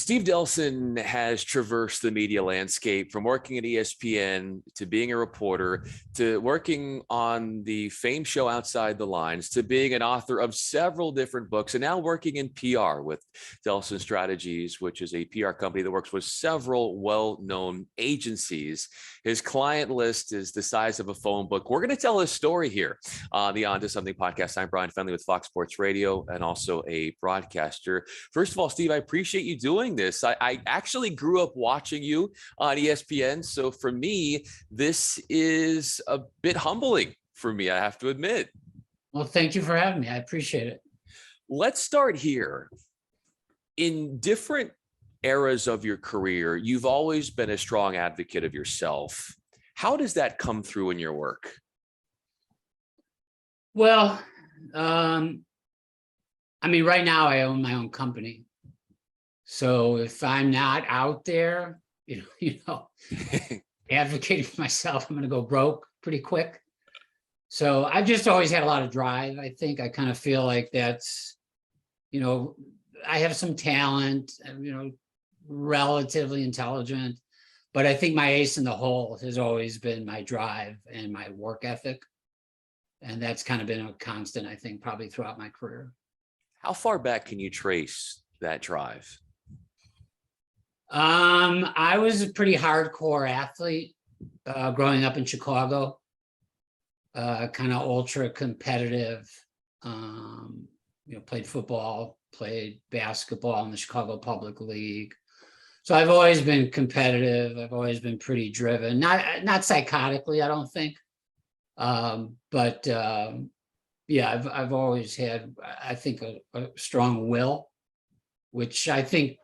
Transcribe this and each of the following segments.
Steve Delsohn has traversed the media landscape from working at ESPN to being a reporter to working on the fame show Outside the Lines to being an author of several different books and now working in PR with Delsohn Strategies, which is a PR company that works with several well-known agencies. His client list is the size of a phone book. We're going to tell his story here on the On to Something podcast. I'm Bryan Fenley with Fox Sports Radio and also a broadcaster. First of all, Steve, I appreciate you doing this. I actually grew up watching you on ESPN. So for me, this is a bit humbling for me, I have to admit. Well, thank you for having me. I appreciate it. Let's start here. In different eras of your career, you've always been a strong advocate of yourself. How does that come through in your work? Well, right now I own my own company. So if I'm not out there, advocating for myself, I'm going to go broke pretty quick. So I've just always had a lot of drive. I think I kind of feel like that's, I have some talent, relatively intelligent, but I think my ace in the hole has always been my drive and my work ethic. And that's kind of been a constant, I think, probably throughout my career. How far back can you trace that drive? I was a pretty hardcore athlete growing up in Chicago, kind of ultra competitive, played football, played basketball in the Chicago Public League. So I've always been competitive. I've always been pretty driven, not psychotically, I don't think. I've always had, I think, a strong will, which I think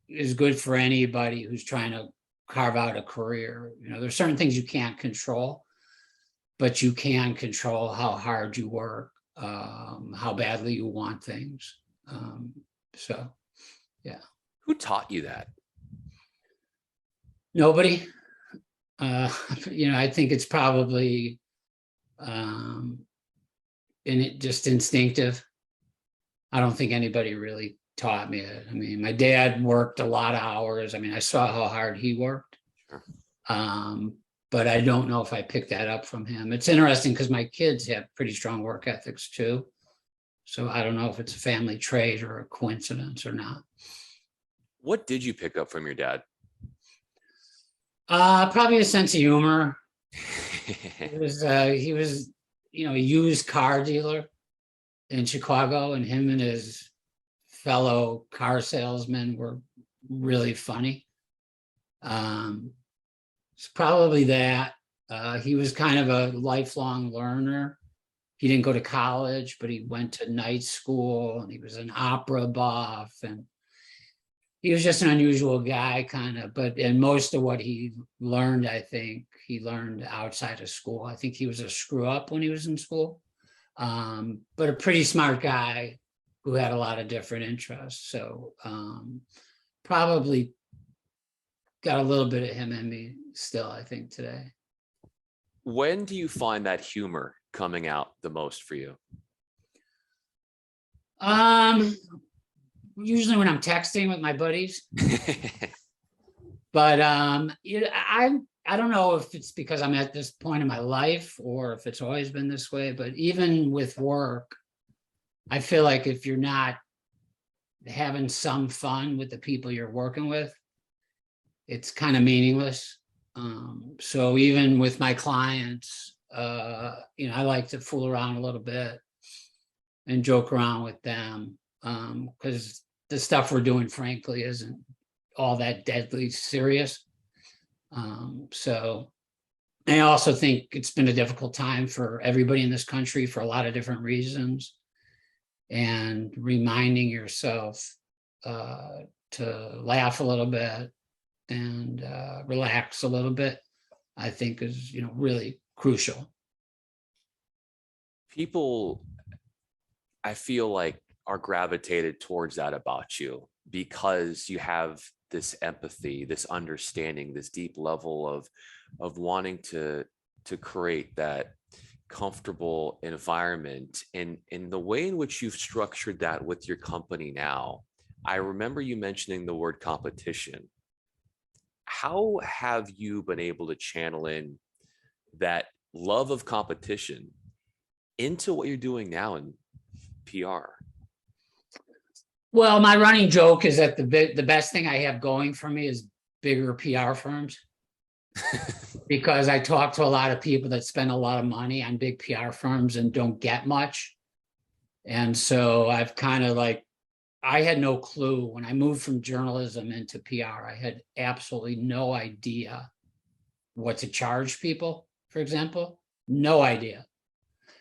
is good for anybody who's trying to carve out a career. There's certain things you can't control, but you can control how hard you work, how badly you want things. Who taught you that? Nobody. I think it's probably just instinctive. I don't think anybody really taught me it. My dad worked a lot of hours. I saw how hard he worked. Sure. But I don't know if I picked that up from him. It's interesting because my kids have pretty strong work ethics too. So I don't know if it's a family trait or a coincidence or not. What did you pick up from your dad? Probably a sense of humor. He was a used car dealer in Chicago, and him and his fellow car salesmen were really funny. It's probably that. He was kind of a lifelong learner. He didn't go to college, but he went to night school, and he was an opera buff, and he was just an unusual guy, and most of what he learned, I think, he learned outside of school. I think he was a screw up when he was in school, but a pretty smart guy who had a lot of different interests. So probably got a little bit of him in me still, I think, today. When do you find that humor coming out the most for you? Usually when I'm texting with my buddies. But I don't know if it's because I'm at this point in my life or if it's always been this way, but even with work, I feel like if you're not having some fun with the people you're working with, it's kind of meaningless. So even with my clients, I like to fool around a little bit and joke around with them, because the stuff we're doing, frankly, isn't all that deadly serious. So I also think it's been a difficult time for everybody in this country for a lot of different reasons. And reminding yourself to laugh a little bit and relax a little bit, I think is, really crucial. People, I feel like, are gravitated towards that about you because you have this empathy, this understanding, this deep level of wanting to create that comfortable environment. And in the way in which you've structured that with your company now, I remember you mentioning the word competition. How have you been able to channel in that love of competition into what you're doing now in PR? Well, my running joke is that the best thing I have going for me is bigger PR firms, because I talk to a lot of people that spend a lot of money on big PR firms and don't get much. And so I've kind of like, I had no clue when I moved from journalism into PR. I had absolutely no idea what to charge people, for example. No idea.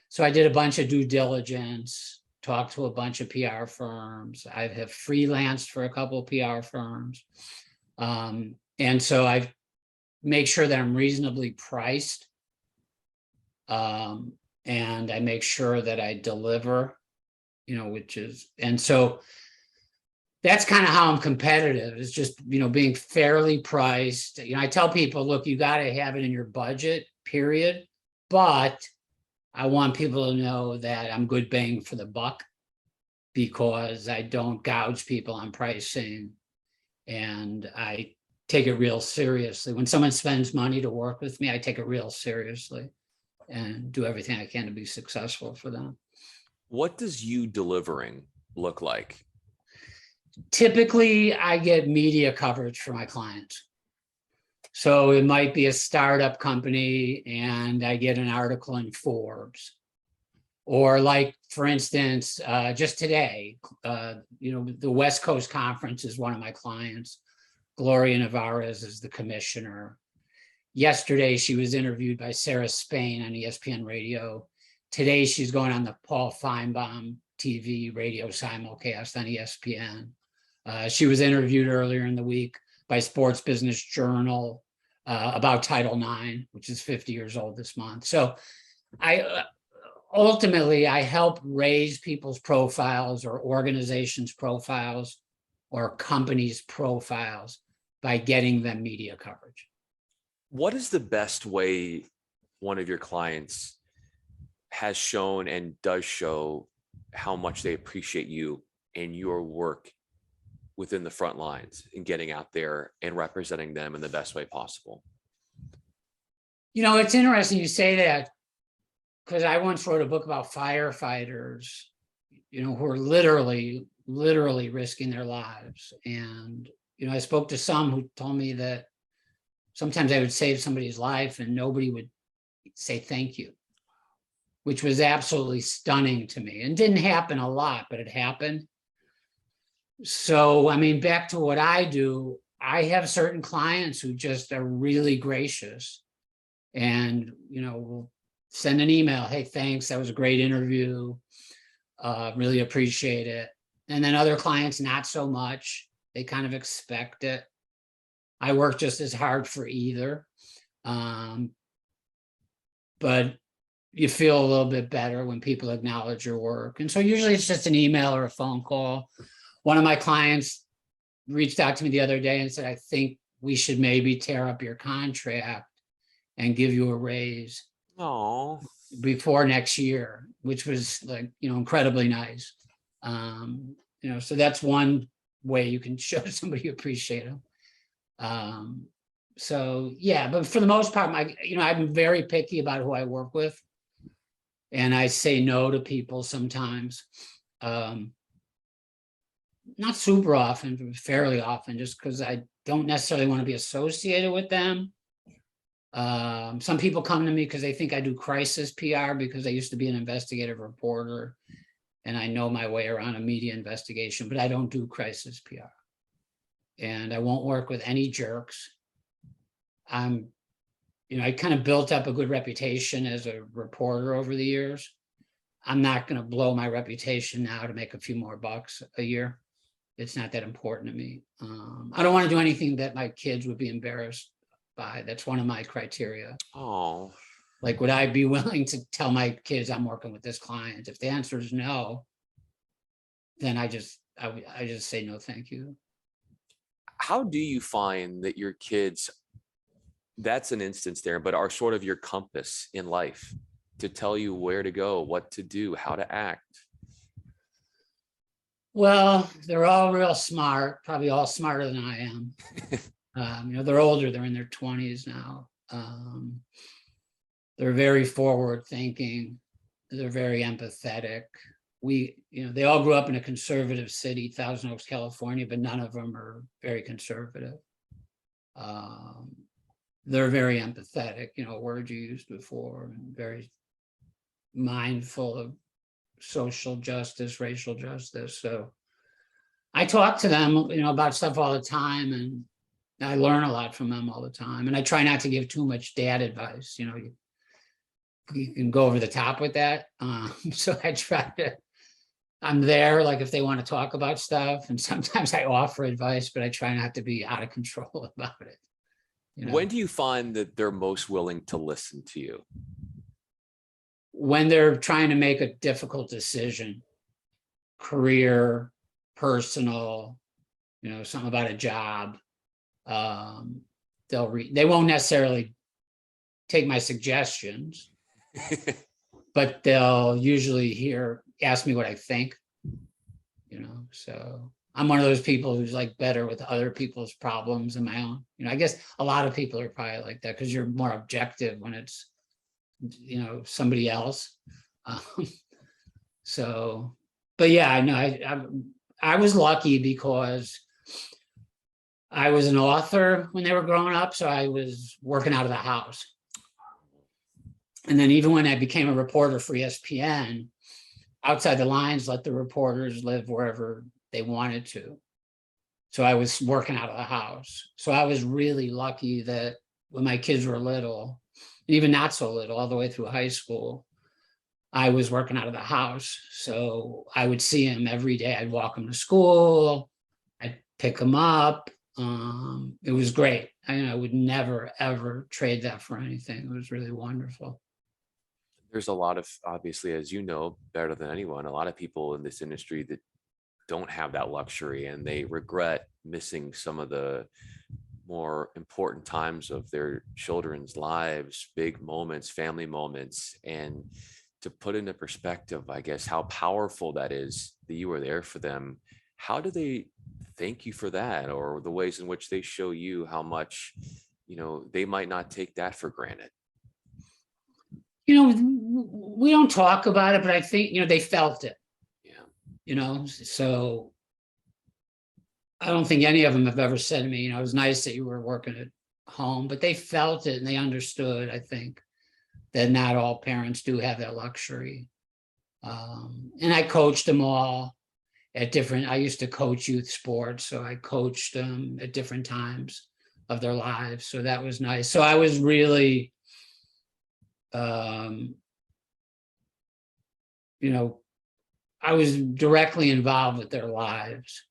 So I did a bunch of due diligence, talked to a bunch of PR firms. I have freelanced for a couple of PR firms. And so I make sure that I'm reasonably priced. And I make sure that I deliver, which is, and so that's kind of how I'm competitive. It's just, being fairly priced. I tell people, look, you got to have it in your budget, period. But I want people to know that I'm good bang for the buck, because I don't gouge people on pricing, and I take it real seriously. When someone spends money to work with me, I take it real seriously and do everything I can to be successful for them. What does you delivering look like? Typically, I get media coverage for my clients. So it might be a startup company and I get an article in Forbes. Or like, for instance, just today, the West Coast Conference is one of my clients. Gloria Nevarez is the commissioner. Yesterday, she was interviewed by Sarah Spain on ESPN Radio. Today, she's going on the Paul Feinbaum TV radio simulcast on ESPN. She was interviewed earlier in the week by Sports Business Journal about Title IX, which is 50 years old this month. So ultimately, I help raise people's profiles or organizations' profiles or companies' profiles by getting them media coverage. What is the best way one of your clients has shown and does show how much they appreciate you and your work within the front lines and getting out there and representing them in the best way possible? It's interesting you say that, because I once wrote a book about firefighters, who are literally risking their lives. And, I spoke to some who told me that sometimes I would save somebody's life and nobody would say thank you, which was absolutely stunning to me. And didn't happen a lot, but it happened. So, back to what I do, I have certain clients who just are really gracious and, will send an email. Hey, thanks. That was a great interview. Really appreciate it. And then other clients, not so much. They kind of expect it. I work just as hard for either. But you feel a little bit better when people acknowledge your work. And so usually it's just an email or a phone call. One of my clients reached out to me the other day and said, I think we should maybe tear up your contract and give you a raise before next year, which was like, incredibly nice. So that's one way you can show somebody you appreciate them. So yeah, but for the most part, I'm very picky about who I work with, and I say no to people sometimes. Not super often, but fairly often, just because I don't necessarily want to be associated with them. Some people come to me because they think I do crisis PR, because I used to be an investigative reporter and I know my way around a media investigation, but I don't do crisis PR. And I won't work with any jerks. I kind of built up a good reputation as a reporter over the years. I'm not going to blow my reputation now to make a few more bucks a year. It's not that important to me. I don't want to do anything that my kids would be embarrassed by. That's one of my criteria. Oh, Like, would I be willing to tell my kids I'm working with this client? If the answer is no, then I just say no, thank you. how do you find that your kids, that's an instance there, but are sort of your compass in life to tell you where to go, what to do, how to act? Well, they're all real smart, probably all smarter than I am. They're older, they're in their 20s now. They're very forward thinking. They're very empathetic. They all grew up in a conservative city, Thousand Oaks, California, but none of them are very conservative. They're very empathetic, a word you used before, and very mindful of social justice, racial justice. So I talk to them, about stuff all the time, and I learn a lot from them all the time. And I try not to give too much dad advice. You can go over the top with that. So I'm there, like if they want to talk about stuff, and sometimes I offer advice, but I try not to be out of control about it. When do you find that they're most willing to listen to you? When they're trying to make a difficult decision, career, personal, something about a job. They won't necessarily take my suggestions, but they'll usually ask me what I think, so I'm one of those people who's like better with other people's problems than my own. I guess a lot of people are probably like that because you're more objective when it's, somebody else. So, but yeah, I know I was lucky because I was an author when they were growing up. So I was working out of the house. And then even when I became a reporter for ESPN, Outside the Lines let the reporters live wherever they wanted to. So I was working out of the house. So I was really lucky that when my kids were little, even not so little, all the way through high school, I was working out of the house. So I would see them every day. I'd walk them to school. I'd pick them up. It was great. I would never, ever trade that for anything. It was really wonderful. There's a lot of, obviously, as you know better than anyone, a lot of people in this industry that don't have that luxury, and they regret missing some of the more important times of their children's lives, big moments, family moments. And to put into perspective, I guess, how powerful that is that you were there for them. How do they thank you for that, or the ways in which they show you how much, they might not take that for granted? We don't talk about it, but I think, they felt it. Yeah. So I don't think any of them have ever said to me, it was nice that you were working at home, but they felt it and they understood, I think, that not all parents do have that luxury. And I coached them all I used to coach youth sports, so I coached them at different times of their lives. So that was nice. So I was really, I was directly involved with their lives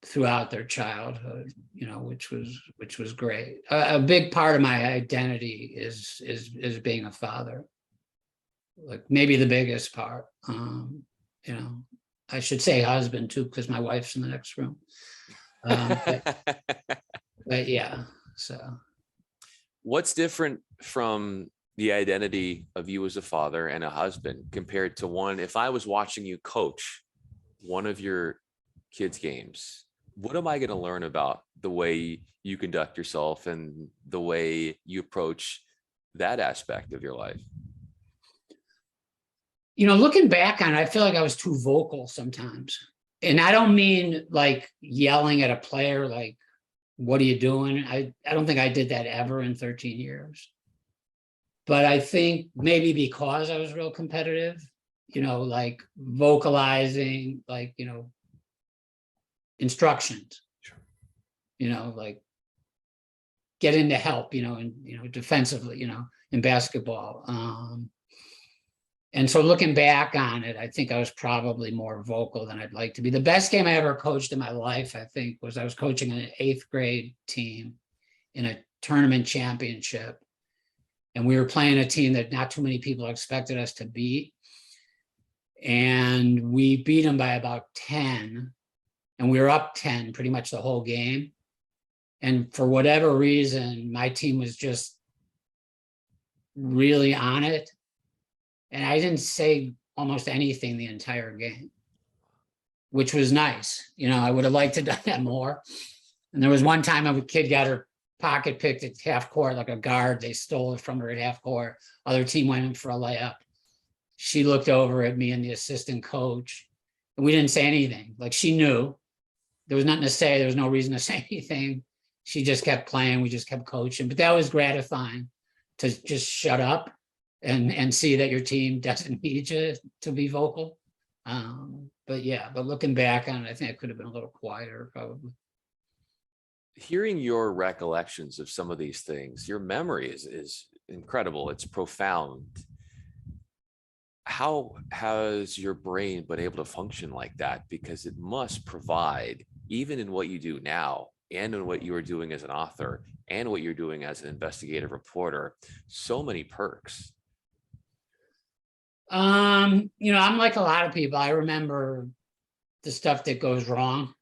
throughout their childhood, which was great. A big part of my identity is being a father, like maybe the biggest part. I should say husband too, because my wife's in the next room. But yeah, so. What's different from the identity of you as a father and a husband compared to one, if I was watching you coach one of your kids' games, what am I going to learn about the way you conduct yourself and the way you approach that aspect of your life? Looking back on it, I feel like I was too vocal sometimes. And I don't mean like yelling at a player, like, what are you doing? I don't think I did that ever in 13 years. But I think maybe because I was real competitive, like vocalizing, like, instructions, like get in to help, and, defensively, in basketball. And so looking back on it, I think I was probably more vocal than I'd like to be. The best game I ever coached in my life, I think, was I was coaching an 8th grade team in a tournament championship. And we were playing a team that not too many people expected us to beat. And we beat them by about 10. And we were up 10 pretty much the whole game. And for whatever reason, my team was just really on it. And I didn't say almost anything the entire game. which was nice. I would have liked to have done that more. And there was one time a kid got her pocket picked at half court, like a guard. They stole it from her at half court. Other team went in for a layup. She looked over at me and the assistant coach, and we didn't say anything. Like, she knew there was nothing to say. There was no reason to say anything. She just kept playing. We just kept coaching. But that was gratifying, to just shut up and see that your team doesn't need you to be vocal. But looking back on it, I think I could have been a little quieter, probably. Hearing your recollections of some of these things, your memory is incredible. It's profound. How has your brain been able to function like that? Because it must provide, even in what you do now and in what you are doing as an author and what you're doing as an investigative reporter, so many perks. I'm like a lot of people. I remember the stuff that goes wrong.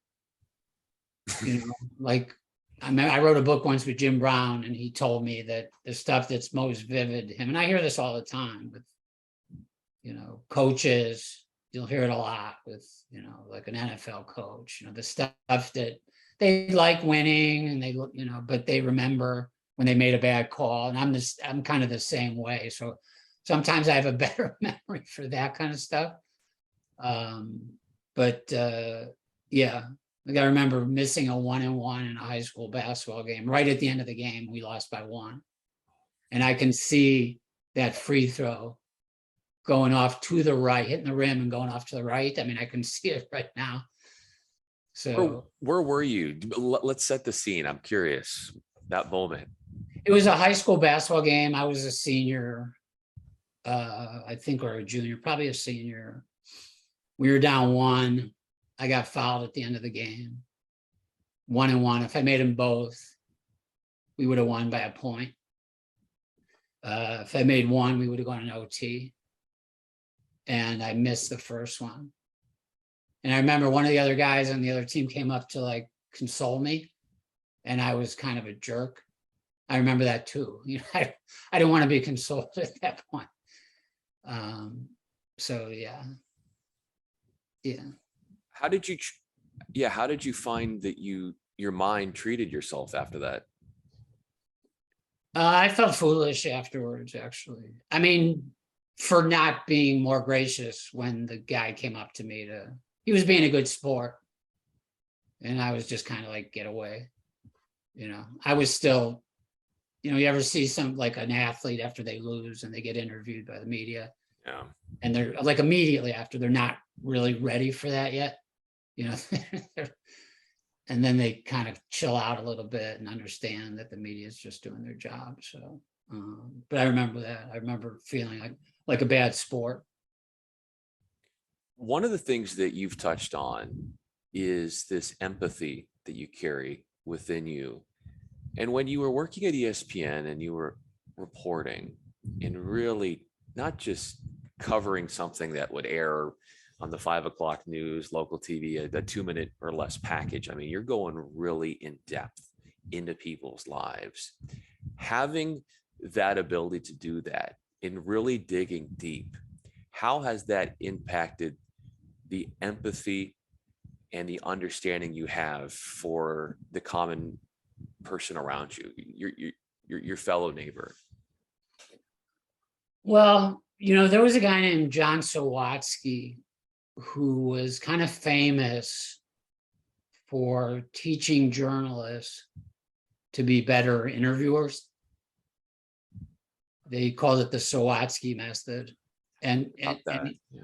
Like, I wrote a book once with Jim Brown, and he told me that the stuff that's most vivid to him, and I hear this all the time with, coaches, you'll hear it a lot with, like an NFL coach, the stuff that they like winning and they, but they remember when they made a bad call. And I'm kind of the same way. So sometimes I have a better memory for that kind of stuff. Yeah, like, I remember missing a 1-and-1 in a high school basketball game. Right at the end of the game, we lost by 1. And I can see that free throw going off to the right, hitting the rim and going off to the right. I mean, I can see it right now. So where were you? Let's set the scene. I'm curious, that moment. It was a high school basketball game. I was a senior, I think, or a junior, probably a senior. We were down 1. I got fouled at the end of the game. 1-and-1. If I made them both, we would have won by a point. If I made 1, we would have gone in OT. And I missed the first one. And I remember one of the other guys on the other team came up to, like, console me. And I was kind of a jerk. I remember that too. I didn't want to be consoled at that point. So yeah. How did you find that your mind treated yourself after that? I felt foolish afterwards, actually. I mean, for not being more gracious when the guy came up to me he was being a good sport. And I was just kind of like, get away. I was still, you ever see like an athlete after they lose and they get interviewed by the media? Yeah. And they're like, immediately after, they're not really ready for that yet. And then they kind of chill out a little bit and understand that the media is just doing their job. So, but I remember that. I remember feeling like a bad sport. One of the things that you've touched on is this empathy that you carry within you. And when you were working at ESPN and you were reporting and really not just covering something that would air on the 5 o'clock news, local TV, a 2-minute or less package. I mean, you're going really in depth into people's lives. Having that ability to do that and really digging deep, how has that impacted the empathy and the understanding you have for the common person around you, your fellow neighbor? Well, there was a guy named John Sawatsky who was kind of famous for teaching journalists to be better interviewers. They called it the Sawatsky method. And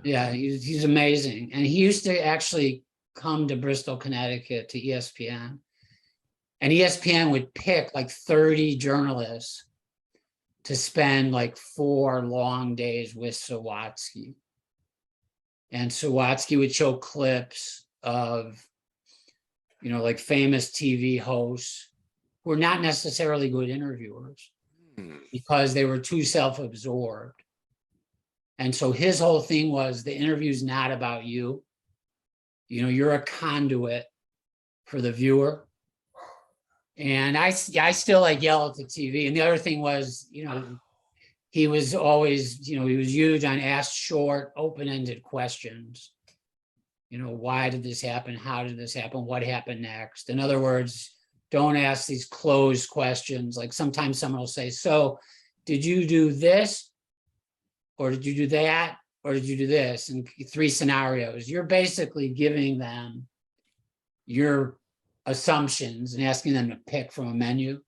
he's amazing. And he used to actually come to Bristol, Connecticut to ESPN. And ESPN would pick like 30 journalists to spend like 4 long days with Sawatsky. And Sawatsky would show clips of, like famous TV hosts who were not necessarily good interviewers because they were too self-absorbed. And so his whole thing was, the interview's not about you. You're a conduit for the viewer. And I still like yell at the TV. And the other thing was, he was always, he was huge on ask short, open-ended questions. why did this happen? How did this happen? What happened next? In other words, don't ask these closed questions. Like sometimes someone will say, so did you do this? Or did you do that? Or did you do this? And 3 scenarios. You're basically giving them your assumptions and asking them to pick from a menu,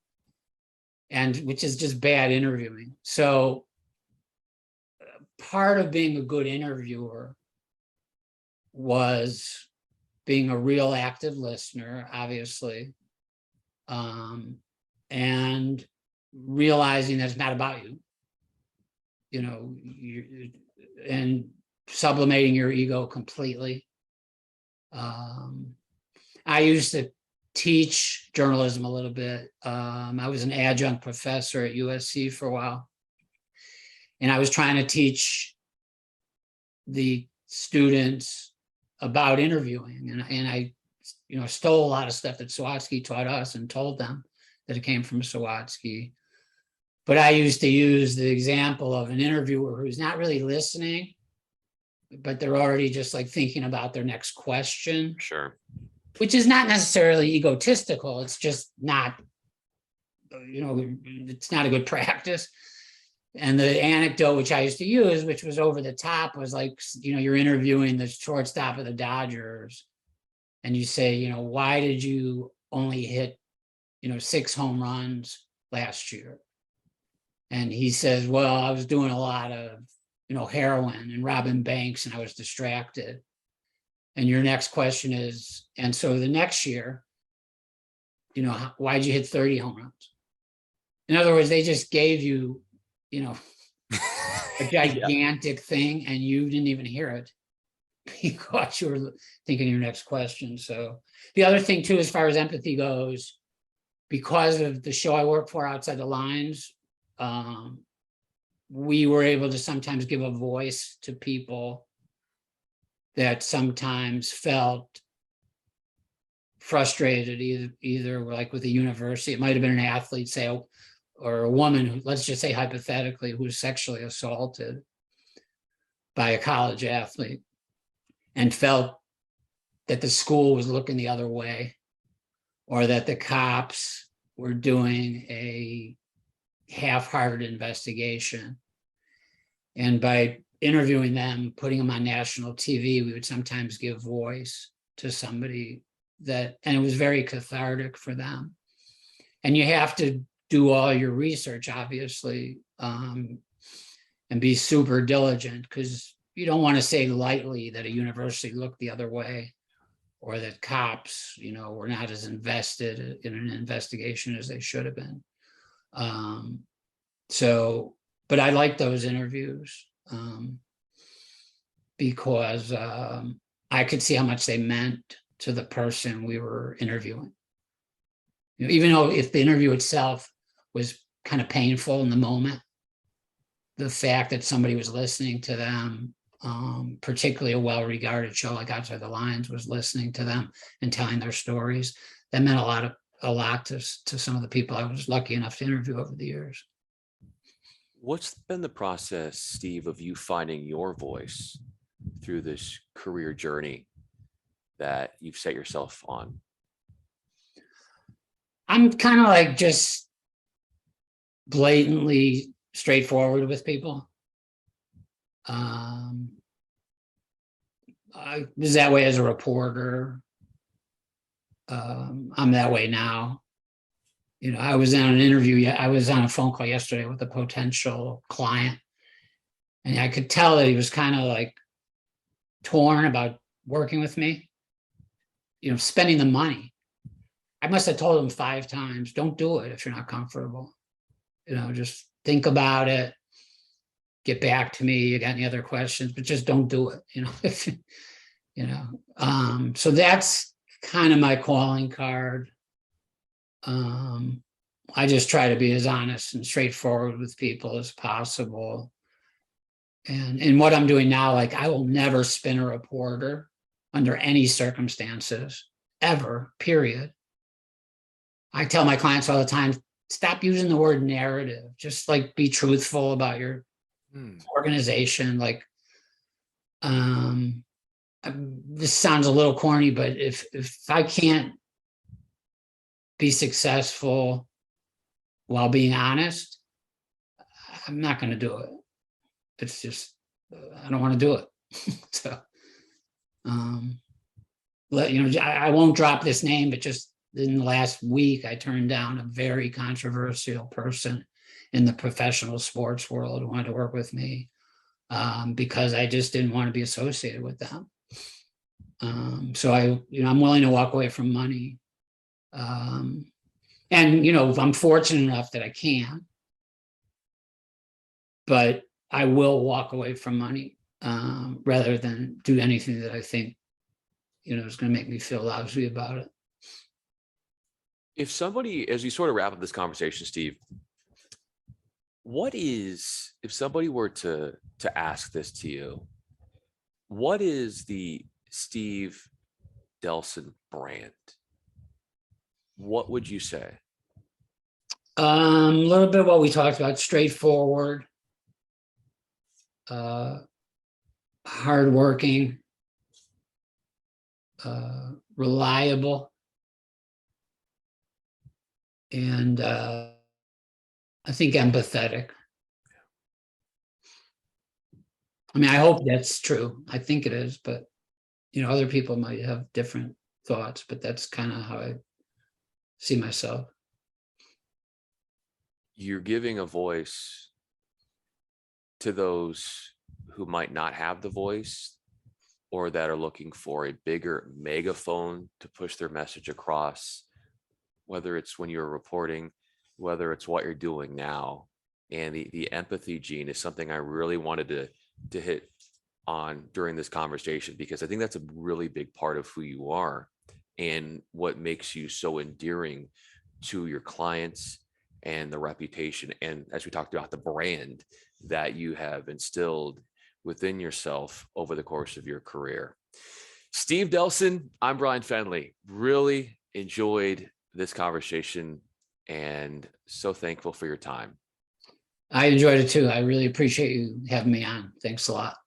and which is just bad interviewing. So part of being a good interviewer was being a real active listener, obviously, and realizing that it's not about you, and sublimating your ego completely. I used to teach journalism a little bit. I was an adjunct professor at USC for a while, and I was trying to teach the students about interviewing, and I stole a lot of stuff that Sawatsky taught us and told them that it came from Sawatsky. But I used to use the example of an interviewer who's not really listening, but they're already just like thinking about their next question. Sure. Which is not necessarily egotistical. It's just not, it's not a good practice. And the anecdote which I used to use, which was over the top, was like, you're interviewing the shortstop of the Dodgers, and you say, why did you only hit, 6 home runs last year? And he says, well, I was doing a lot of, heroin and robbing banks, and I was distracted. And your next question is, and so the next year, why'd you hit 30 home runs? In other words, they just gave you, a gigantic thing, and you didn't even hear it because you were thinking your next question. So the other thing too, as far as empathy goes, because of the show I work for, Outside the Lines, we were able to sometimes give a voice to people that sometimes felt frustrated, either like with a university. It might have been an athlete, say, or a woman who, let's just say hypothetically, who was sexually assaulted by a college athlete and felt that the school was looking the other way, or that the cops were doing a half-hearted investigation. And by interviewing them, putting them on national TV, we would sometimes give voice to somebody and it was very cathartic for them. And you have to do all your research, obviously, and be super diligent, because you don't want to say lightly that a university looked the other way, or that cops, were not as invested in an investigation as they should have been. But I like those interviews. Because I could see how much they meant to the person we were interviewing. Even though if the interview itself was kind of painful in the moment, the fact that somebody was listening to them, particularly a well-regarded show like Outside the Lines was listening to them and telling their stories, that meant a lot to some of the people I was lucky enough to interview over the years. What's been the process, Steve, of you finding your voice through this career journey that you've set yourself on? I'm kind of like just blatantly straightforward with people. I was that way as a reporter. I'm that way now. I was on an interview. I was on a phone call yesterday with a potential client, and I could tell that he was kind of like torn about working with me, spending the money. I must have told him 5 times, don't do it if you're not comfortable. Just think about it. Get back to me. You got any other questions, but just don't do it. So that's kind of my calling card. I just try to be as honest and straightforward with people as possible. And what I'm doing now, like, I will never spin a reporter under any circumstances, ever, period. I tell my clients all the time, stop using the word narrative. Just like be truthful about your organization. Like, this sounds a little corny, but if I can't be successful while being honest, I'm not going to do it. It's just, I don't want to do it. So, I won't drop this name, but just in the last week, I turned down a very controversial person in the professional sports world who wanted to work with me, because I just didn't want to be associated with them. So I'm willing to walk away from money. And, if I'm fortunate enough that I can, but I will walk away from money, rather than do anything that I think, is going to make me feel lousy about it. If somebody, as we sort of wrap up this conversation, Steve, if somebody were to ask this to you, what is the Steve Delsohn brand? What would you say? A little bit of what we talked about: straightforward, hardworking, reliable, and I think empathetic. I mean, I hope that's true. I think it is, but other people might have different thoughts, but that's kind of how I see myself. You're giving a voice to those who might not have the voice, or that are looking for a bigger megaphone to push their message across, whether it's when you're reporting, whether it's what you're doing now. And the empathy gene is something I really wanted to hit on during this conversation, because I think that's a really big part of who you are and what makes you so endearing to your clients, and the reputation, and as we talked about, the brand that you have instilled within yourself over the course of your career. Steve Delsohn, I'm Bryan Fenley. Really enjoyed this conversation and so thankful for your time. I enjoyed it too. I really appreciate you having me on. Thanks a lot.